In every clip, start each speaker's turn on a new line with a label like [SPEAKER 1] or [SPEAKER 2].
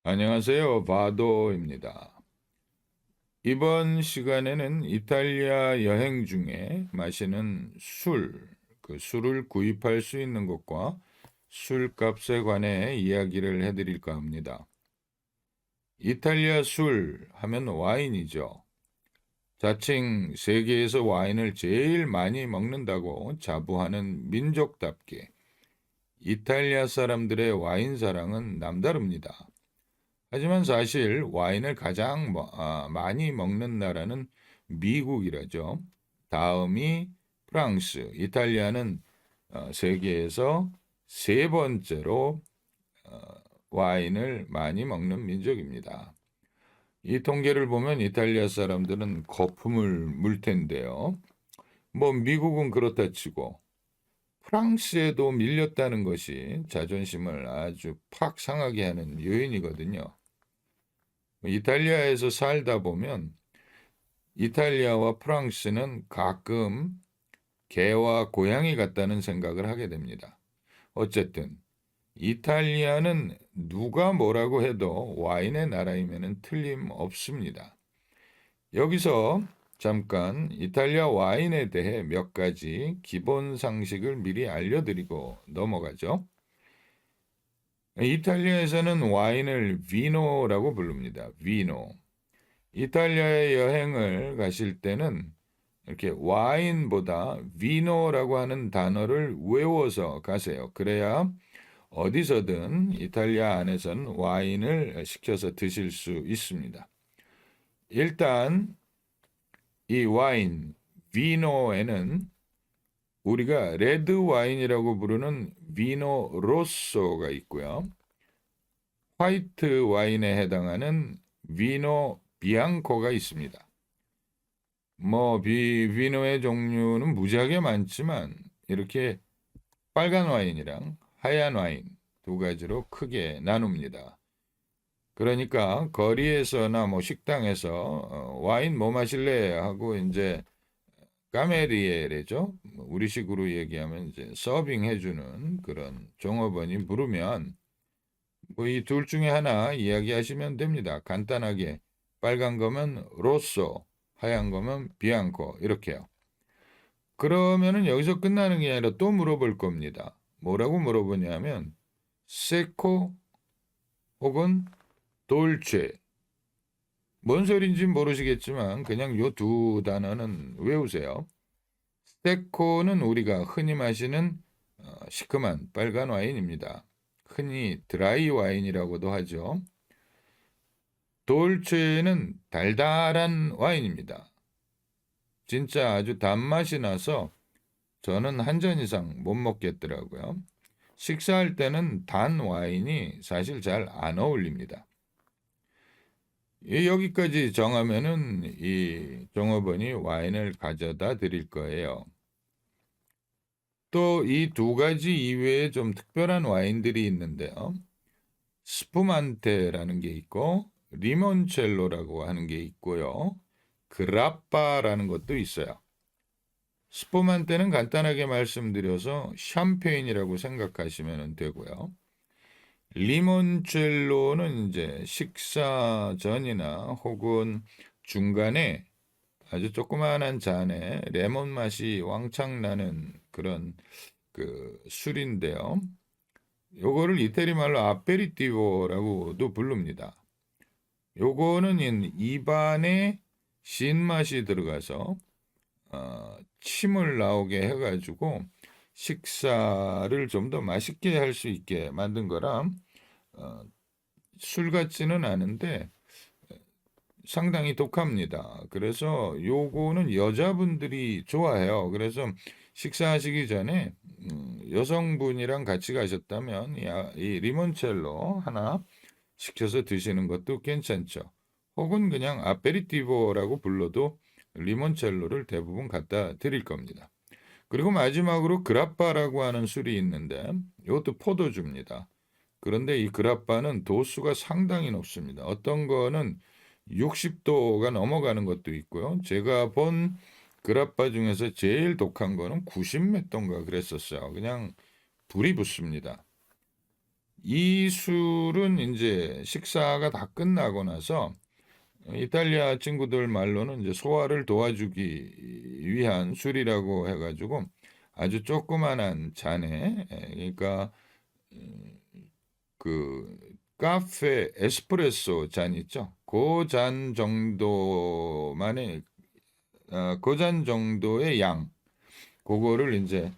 [SPEAKER 1] 안녕하세요. 바도입니다. 이번 시간에는 이탈리아 여행 중에 마시는 그 술을 구입할 수 있는 것과 술값에 관해 이야기를 해드릴까 합니다. 이탈리아 술 하면 와인이죠. 자칭 세계에서 와인을 제일 많이 먹는다고 자부하는 민족답게 이탈리아 사람들의 와인 사랑은 남다릅니다. 하지만 사실 와인을 가장 많이 먹는 나라는 미국이라죠. 다음이 프랑스, 이탈리아는 세계에서 세 번째로 어, 와인을 많이 먹는 민족입니다. 이 통계를 보면 이탈리아 사람들은 거품을 물 텐데요. 뭐 미국은 그렇다 치고 프랑스에도 밀렸다는 것이 자존심을 아주 팍 상하게 하는 요인이거든요. 이탈리아에서 살다 보면 이탈리아와 프랑스는 가끔 개와 고양이 같다는 생각을 하게 됩니다. 어쨌든 이탈리아는 누가 뭐라고 해도 와인의 나라임에는 틀림없습니다. 여기서 잠깐 이탈리아 와인에 대해 몇 가지 기본 상식을 미리 알려드리고 넘어가죠. 이탈리아에서는 와인을 비노라고 부릅니다. 비노. 이탈리아에 여행을 가실 때는 이렇게 와인보다 비노라고 하는 단어를 외워서 가세요. 그래야 어디서든 이탈리아 안에서는 와인을 시켜서 드실 수 있습니다. 일단 이 와인, 비노에는 우리가 레드 와인이라고 부르는 비노 로쏘가 있고요. 화이트 와인에 해당하는 비노 비앙코가 있습니다. 비노의 종류는 무지하게 많지만 이렇게 빨간 와인이랑 하얀 와인 두 가지로 크게 나눕니다. 그러니까 거리에서나 식당에서 와인 뭐 마실래 하고 이제 까메리에죠. 우리식으로 얘기하면 이제 서빙 해주는 그런 종업원이 부르면 이 둘 중에 하나 이야기하시면 됩니다. 간단하게 빨간 거면 로쏘, 하얀 거면 비앙코 이렇게요. 그러면은 여기서 끝나는 게 아니라 또 물어볼 겁니다. 뭐라고 물어보냐면 세코 혹은 돌체. 뭔 소린지 모르시겠지만 그냥 요 두 단어는 외우세요. 세코는 우리가 흔히 마시는 시큼한 빨간 와인입니다. 흔히 드라이 와인이라고도 하죠. 돌체는 달달한 와인입니다. 진짜 아주 단맛이 나서 저는 한 잔 이상 못 먹겠더라고요. 식사할 때는 단 와인이 사실 잘 안 어울립니다. 여기까지 정하면은 이 종업원이 와인을 가져다 드릴 거예요. 또 이 두 가지 이외에 좀 특별한 와인들이 있는데요. 스푸만테라는 게 있고 리몬첼로라고 하는 게 있고요. 그라빠라는 것도 있어요. 스푸만테는 간단하게 말씀드려서 샴페인이라고 생각하시면 되고요. 리몬첼로는 이제 식사 전이나 혹은 중간에 아주 조그마한 잔에 레몬 맛이 왕창 나는 그런 그 술인데요. 요거를 이태리 말로 아페리티보라고도 부릅니다. 요거는 입안에 신맛이 들어가서 침을 나오게 해가지고 식사를 좀 더 맛있게 할 수 있게 만든 거라 어, 술 같지는 않은데 상당히 독합니다. 그래서 요거는 여자분들이 좋아해요. 그래서 식사하시기 전에 여성분이랑 같이 가셨다면 이 리몬첼로 하나 시켜서 드시는 것도 괜찮죠. 혹은 그냥 아페리티보라고 불러도 리몬첼로를 대부분 갖다 드릴 겁니다. 그리고 마지막으로 그라빠라고 하는 술이 있는데 이것도 포도주입니다. 그런데 이 그라빠는 도수가 상당히 높습니다. 어떤 거는 60도가 넘어가는 것도 있고요. 제가 본 그라빠 중에서 제일 독한 거는 90 몇 도인가 그랬었어요. 그냥 불이 붙습니다. 이 술은 이제 식사가 다 끝나고 나서 이탈리아 친구들 말로는 이제 소화를 도와주기 위한 술이라고 해가지고 아주 조그만한 잔에 그러니까 그 카페 에스프레소 잔 있죠? 그 잔 정도만의 그 잔 정도의 양 그거를 이제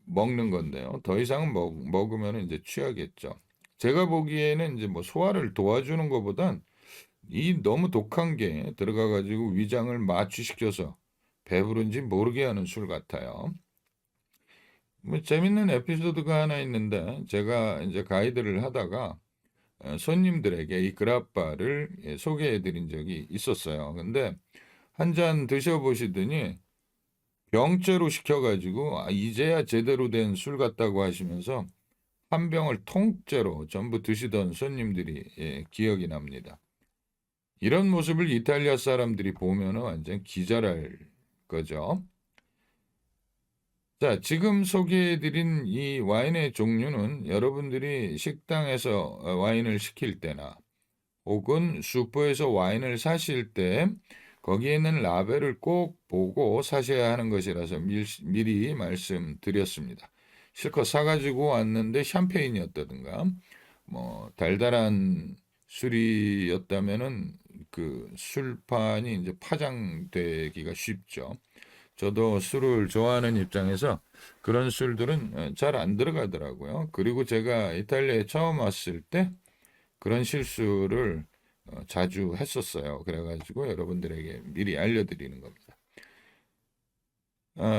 [SPEAKER 1] 먹는 건데요. 더 이상 먹으면 이제 취하겠죠. 제가 보기에는 이제 뭐 소화를 도와주는 것보단 이 너무 독한 게 들어가 가지고 위장을 마취시켜서 배부른지 모르게 하는 술 같아요. 뭐 재밌는 에피소드가 하나 있는데 제가 이제 가이드를 하다가 손님들에게 이 그라빠를 소개해 드린 적이 있었어요. 근데 한 잔 드셔보시더니 병째로 시켜가지고 이제야 제대로 된 술 같다고 하시면서 한 병을 통째로 전부 드시던 손님들이 기억이 납니다. 이런 모습을 이탈리아 사람들이 보면 완전 기절할 거죠. 자, 지금 소개해드린 이 와인의 종류는 여러분들이 식당에서 와인을 시킬 때나 혹은 슈퍼에서 와인을 사실 때 거기에 있는 라벨을 꼭 보고 사셔야 하는 것이라서 미리 말씀드렸습니다. 실컷 사가지고 왔는데 샴페인이었다든가 뭐 달달한 술이었다면은 그 술판이 이제 파장되기가 쉽죠. 저도 술을 좋아하는 입장에서 그런 술들은 잘 안 들어가더라고요. 그리고 제가 이탈리아에 처음 왔을 때 그런 실수를 자주 했었어요. 그래가지고 여러분들에게 미리 알려드리는 겁니다.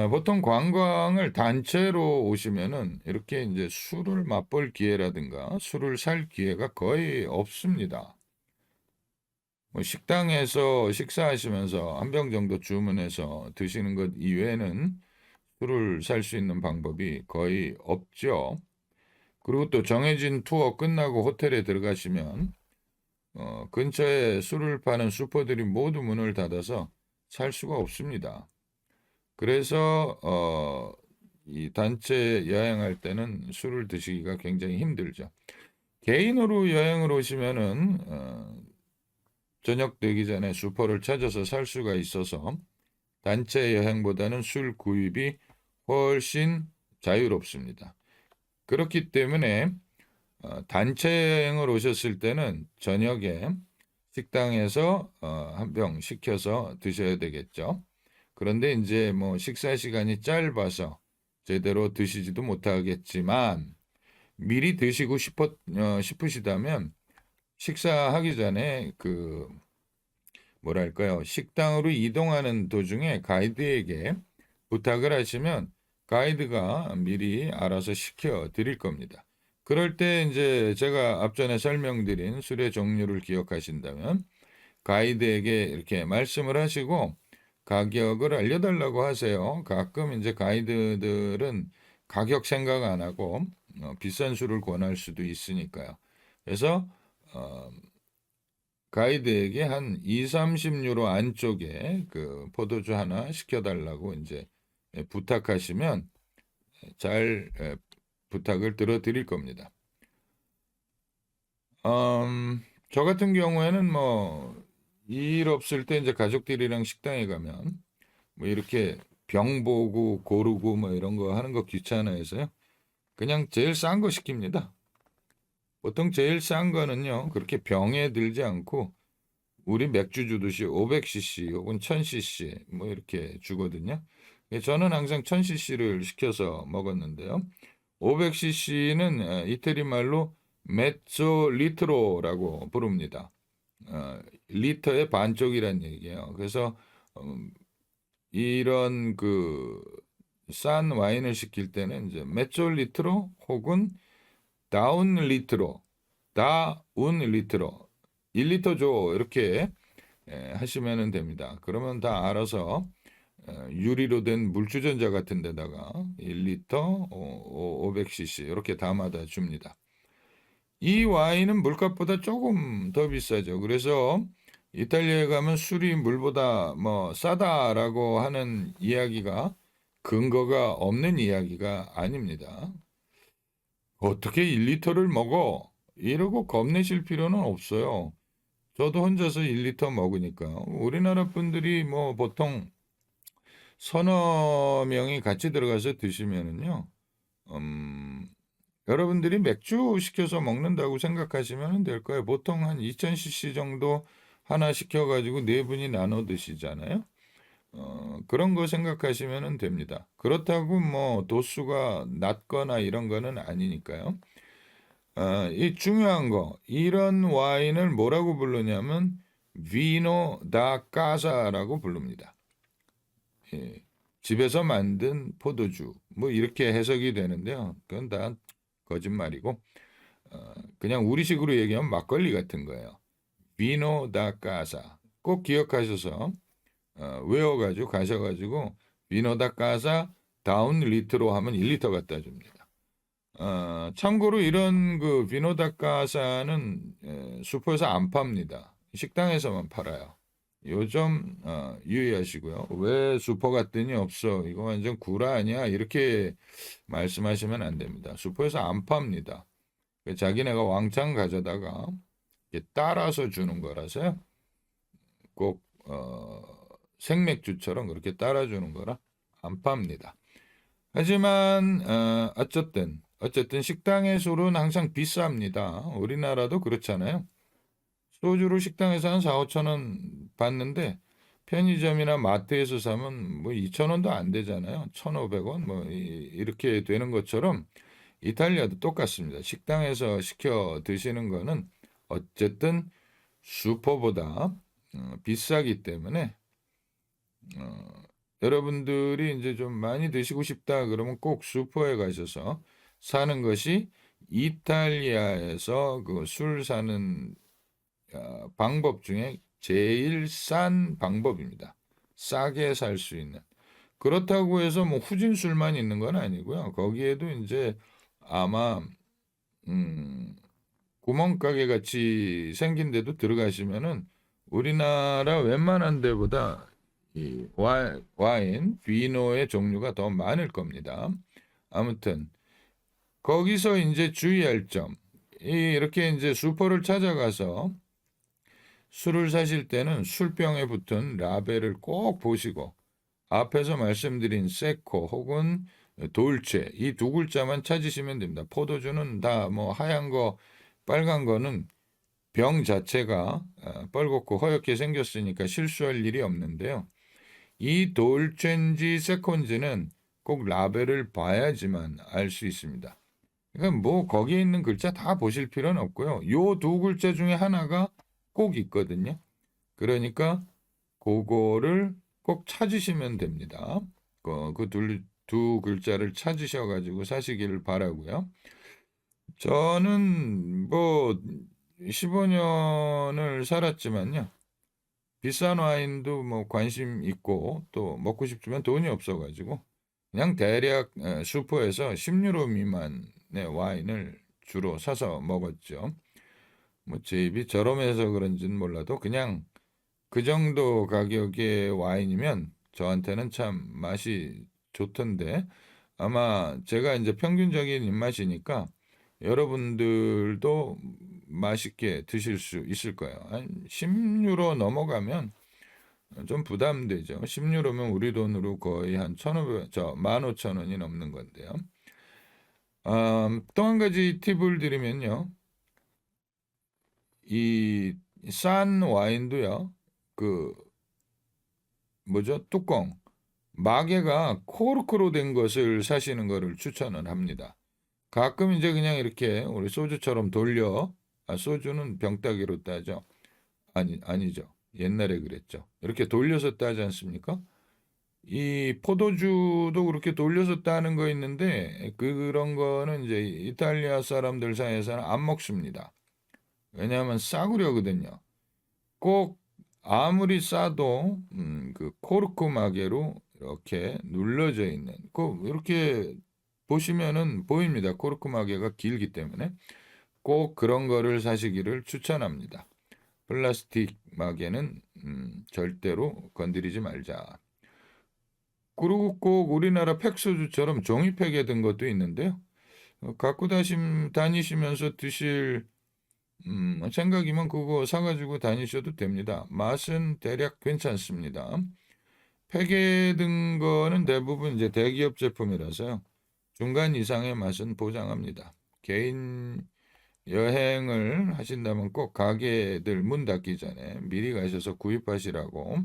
[SPEAKER 1] 보통 관광을 단체로 오시면은 이렇게 이제 술을 맛볼 기회라든가 술을 살 기회가 거의 없습니다. 뭐 식당에서 식사하시면서 한 병 정도 주문해서 드시는 것 이외에는 술을 살 수 있는 방법이 거의 없죠. 그리고 또 정해진 투어 끝나고 호텔에 들어가시면 근처에 술을 파는 슈퍼들이 모두 문을 닫아서 살 수가 없습니다. 그래서 이 단체 여행할 때는 술을 드시기가 굉장히 힘들죠. 개인으로 여행을 오시면은 저녁 되기 전에 슈퍼를 찾아서 살 수가 있어서 단체 여행보다는 술 구입이 훨씬 자유롭습니다. 그렇기 때문에 단체 여행을 오셨을 때는 저녁에 식당에서 한 병 시켜서 드셔야 되겠죠. 그런데 이제 뭐 식사 시간이 짧아서 제대로 드시지도 못하겠지만 미리 드시고 싶으시다면 식사하기 전에 그 뭐랄까요 식당으로 이동하는 도중에 가이드에게 부탁을 하시면 가이드가 미리 알아서 시켜 드릴 겁니다. 그럴 때 이제 제가 앞전에 설명드린 술의 종류를 기억하신다면 가이드에게 이렇게 말씀을 하시고 가격을 알려달라고 하세요. 가끔 이제 가이드들은 가격 생각 안 하고 비싼 술을 권할 수도 있으니까요. 그래서 어, 가이드에게 한 2, 30유로 안쪽에 그 포도주 하나 시켜달라고 이제 부탁하시면 잘 부탁을 들어드릴 겁니다. 저 같은 경우에는 뭐 일 없을 때 이제 가족들이랑 식당에 가면 뭐 이렇게 병 보고 고르고 뭐 이런 거 하는 거 귀찮아해서요. 그냥 제일 싼 거 시킵니다. 보통 제일 싼 거는요. 그렇게 병에 들지 않고 우리 맥주 주듯이 500cc 혹은 1000cc 뭐 이렇게 주거든요. 저는 항상 1000cc를 시켜서 먹었는데요. 500cc는 이태리 말로 메조 리트로라고 부릅니다. 리터의 반쪽이란 얘기예요. 그래서 이런 그 싼 와인을 시킬 때는 이제 메조 리트로 혹은 다운 리트로, 다운 리트로, 1리터 줘 이렇게 하시면 됩니다. 그러면 다 알아서 유리로 된 물주전자 같은 데다가 1리터 500cc 이렇게 담아다 줍니다. 이 와인은 물값보다 조금 더 비싸죠. 그래서 이탈리아에 가면 술이 물보다 뭐 싸다라고 하는 이야기가 근거가 없는 이야기가 아닙니다. 어떻게 1리터를 먹어? 이러고 겁내실 필요는 없어요. 저도 혼자서 1리터 먹으니까. 우리나라 분들이 뭐 보통 서너 명이 같이 들어가서 드시면은요, 여러분들이 맥주 시켜서 먹는다고 생각하시면 될 거예요. 보통 한 2000cc 정도 하나 시켜가지고 네 분이 나눠 드시잖아요. 그런 거 생각하시면 됩니다. 그렇다고 뭐 도수가 낮거나 이런 거는 아니니까요. 이 중요한 거, 이런 와인을 뭐라고 부르냐면 비노 다 까사라고 부릅니다. 예, 집에서 만든 포도주, 뭐 이렇게 해석이 되는데요. 그건 다 거짓말이고, 그냥 우리식으로 얘기하면 막걸리 같은 거예요. 비노 다 까사. 꼭 기억하셔서 외워가지고 가셔가지고 비노 다 까사 다운 리터로 하면 1리터 갖다 줍니다. 참고로 이런 그 비노 다 까사는 슈퍼에서 안 팝니다. 식당에서만 팔아요. 요점 유의하시고요. 왜 슈퍼 갔더니 없어? 이거 완전 구라 아니야? 이렇게 말씀하시면 안 됩니다. 슈퍼에서 안 팝니다. 자기네가 왕창 가져다가 따라서 주는 거라서요. 꼭 생맥주처럼 그렇게 따라주는 거라 안 팝니다. 하지만 어쨌든 식당의 술은 항상 비쌉니다. 우리나라도 그렇잖아요. 소주를 식당에서 한 4, 5천 원 받는데 편의점이나 마트에서 사면 뭐 2천 원도 안 되잖아요. 1,500원 뭐 이렇게 되는 것처럼 이탈리아도 똑같습니다. 식당에서 시켜 드시는 거는 어쨌든 슈퍼보다 비싸기 때문에 여러분들이 이제 좀 많이 드시고 싶다 그러면 꼭 슈퍼에 가셔서 사는 것이 이탈리아에서 그 술 사는 방법 중에 제일 싼 방법입니다. 싸게 살 수 있는. 그렇다고 해서 뭐 후진 술만 있는 건 아니고요. 거기에도 이제 아마 구멍가게 같이 생긴 데도 들어가시면은 우리나라 웬만한 데보다 이 와인, 비노의 종류가 더 많을 겁니다. 아무튼 거기서 이제 주의할 점. 이렇게 이제 슈퍼를 찾아가서 술을 사실 때는 술병에 붙은 라벨을 꼭 보시고 앞에서 말씀드린 세코 혹은 돌체 이 두 글자만 찾으시면 됩니다. 포도주는 다 뭐 하얀 거, 빨간 거는 병 자체가 뻘겋고 허옇게 생겼으니까 실수할 일이 없는데요. 이 돌체인지 세콘지는 꼭 라벨을 봐야지만 알 수 있습니다. 그러니까 뭐 거기에 있는 글자 다 보실 필요는 없고요. 요 두 글자 중에 하나가 꼭 있거든요. 그러니까 그거를 꼭 찾으시면 됩니다. 두 글자를 찾으셔가지고 사시기를 바라고요. 저는 뭐 15년을 살았지만요. 비싼 와인도 뭐 관심 있고 또 먹고 싶지만 돈이 없어가지고 그냥 대략 슈퍼에서 10유로 미만의 와인을 주로 사서 먹었죠. 뭐 제 입이 저렴해서 그런지는 몰라도 그냥 그 정도 가격의 와인이면 저한테는 참 맛이 좋던데 아마 제가 이제 평균적인 입맛이니까 여러분들도 맛있게 드실 수 있을 거예요. 한 10유로 넘어가면 좀 부담되죠. 10유로면 우리 돈으로 거의 한 1,500, 15,000원이 넘는 건데요. 또 한 가지 팁을 드리면요. 이 싼 와인도요. 그 뭐죠? 뚜껑 마개가 코르크로 된 것을 사시는 것을 추천을 합니다. 가끔 이제 그냥 이렇게 우리 소주처럼 소주는 병따개로 따죠. 아니죠. 옛날에 그랬죠. 이렇게 돌려서 따지 않습니까? 이 포도주도 그렇게 돌려서 따는 거 있는데 그런 거는 이제 이탈리아 사람들 사이에서는 안 먹습니다. 왜냐하면 싸구려거든요. 꼭 아무리 싸도 그 코르크 마개로 이렇게 눌러져 있는 이렇게 보시면은 보입니다. 코르크 마개가 길기 때문에 꼭 그런 거를 사시기를 추천합니다. 플라스틱 마개는 절대로 건드리지 말자. 그리고 꼭 우리나라 팩소주처럼 종이팩에 든 것도 있는데요. 갖고 다니시면서 드실 생각이면 그거 사가지고 다니셔도 됩니다. 맛은 대략 괜찮습니다. 팩에 든 거는 대부분 이제 대기업 제품이라서요. 중간 이상의 맛은 보장합니다. 개인 여행을 하신다면 꼭 가게들 문 닫기 전에 미리 가셔서 구입하시라고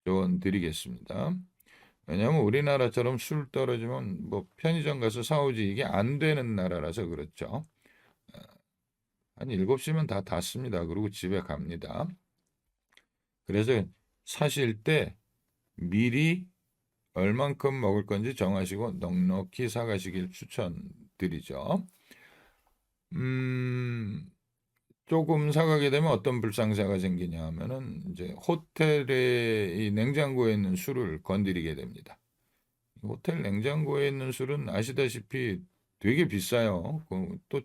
[SPEAKER 1] 조언 드리겠습니다. 왜냐하면 우리나라처럼 술 떨어지면 뭐 편의점 가서 사오지 이게 안 되는 나라라서 그렇죠. 한 7시면 다 닫습니다. 그리고 집에 갑니다. 그래서 사실 때 미리 얼만큼 먹을 건지 정하시고 넉넉히 사가시길 추천드리죠. 음, 조금 사가게 되면 어떤 불상사가 생기냐 하면은 이제 호텔에 이 냉장고에 있는 술을 건드리게 됩니다. 호텔 냉장고에 있는 술은 아시다시피 되게 비싸요. 또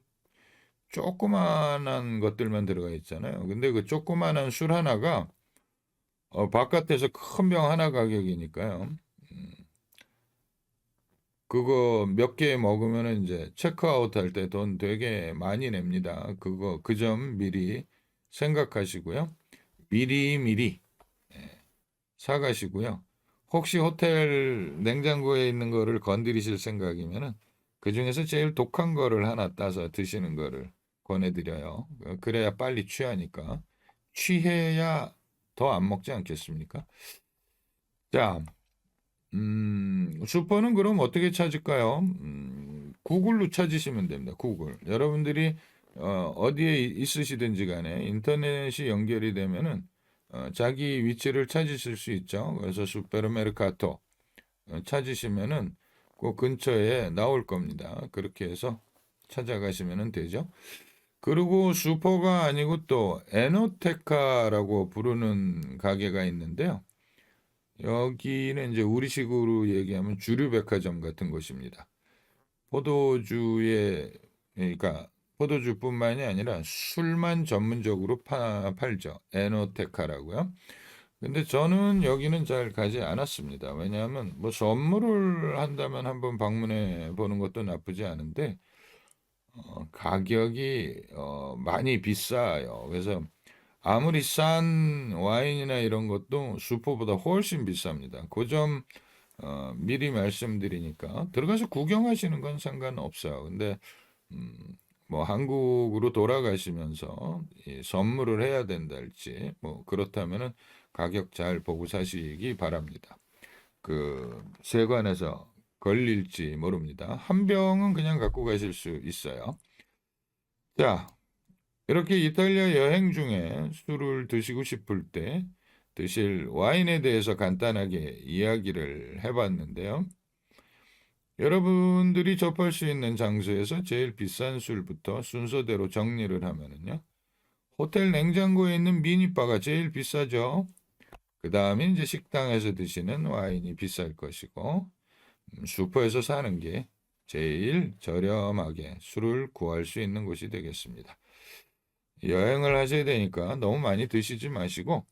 [SPEAKER 1] 조그만한 것들만 들어가 있잖아요. 근데 그 조그만한 술 하나가 바깥에서 큰 병 하나 가격이니까요. 그거 몇 개 먹으면은 이제 체크아웃 할 때 돈 되게 많이 냅니다. 그 점 미리 생각하시고요. 미리 사가시고요. 혹시 호텔 냉장고에 있는 거를 건드리실 생각이면은 그 중에서 제일 독한 거를 하나 따서 드시는 거를 권해드려요. 그래야 빨리 취하니까. 취해야 더 안 먹지 않겠습니까? 자, 슈퍼는 그럼 어떻게 찾을까요? 구글로 찾으시면 됩니다. 구글. 여러분들이 어디에 있으시든지 간에 인터넷이 연결이 되면은 자기 위치를 찾으실 수 있죠. 그래서 슈페르메르카토 찾으시면은 그 근처에 나올 겁니다. 그렇게 해서 찾아가시면 되죠. 그리고 슈퍼가 아니고 또 에노테카라고 부르는 가게가 있는데요. 여기는 이제 우리식으로 얘기하면 주류 백화점 같은 곳입니다. 포도주에 그러니까 포도주뿐만이 아니라 술만 전문적으로 팔죠. 에노테카라고요. 근데 저는 여기는 잘 가지 않았습니다. 왜냐하면 뭐 선물을 한다면 한번 방문해 보는 것도 나쁘지 않은데 가격이 많이 비싸요. 그래서 아무리 싼 와인이나 이런 것도 슈퍼보다 훨씬 비쌉니다. 그 점 미리 말씀드리니까 들어가서 구경하시는 건 상관없어요. 근데 음, 뭐 한국으로 돌아가시면서 이 선물을 해야 된다 할지 뭐 그렇다면은 가격 잘 보고 사시기 바랍니다. 그 세관에서 걸릴지 모릅니다. 한 병은 그냥 갖고 가실 수 있어요. 자, 이렇게 이탈리아 여행 중에 술을 드시고 싶을 때 드실 와인에 대해서 간단하게 이야기를 해봤는데요. 여러분들이 접할 수 있는 장소에서 제일 비싼 술부터 순서대로 정리를 하면은요. 호텔 냉장고에 있는 미니바가 제일 비싸죠. 그 다음에 이제 식당에서 드시는 와인이 비쌀 것이고, 슈퍼에서 사는 게 제일 저렴하게 술을 구할 수 있는 곳이 되겠습니다. 여행을 하셔야 되니까 너무 많이 드시지 마시고,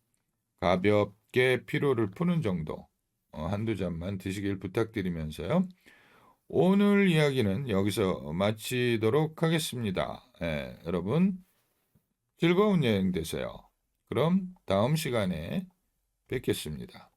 [SPEAKER 1] 가볍게 피로를 푸는 정도, 한두 잔만 드시길 부탁드리면서요. 오늘 이야기는 여기서 마치도록 하겠습니다. 여러분 즐거운 여행 되세요. 그럼 다음 시간에 뵙겠습니다.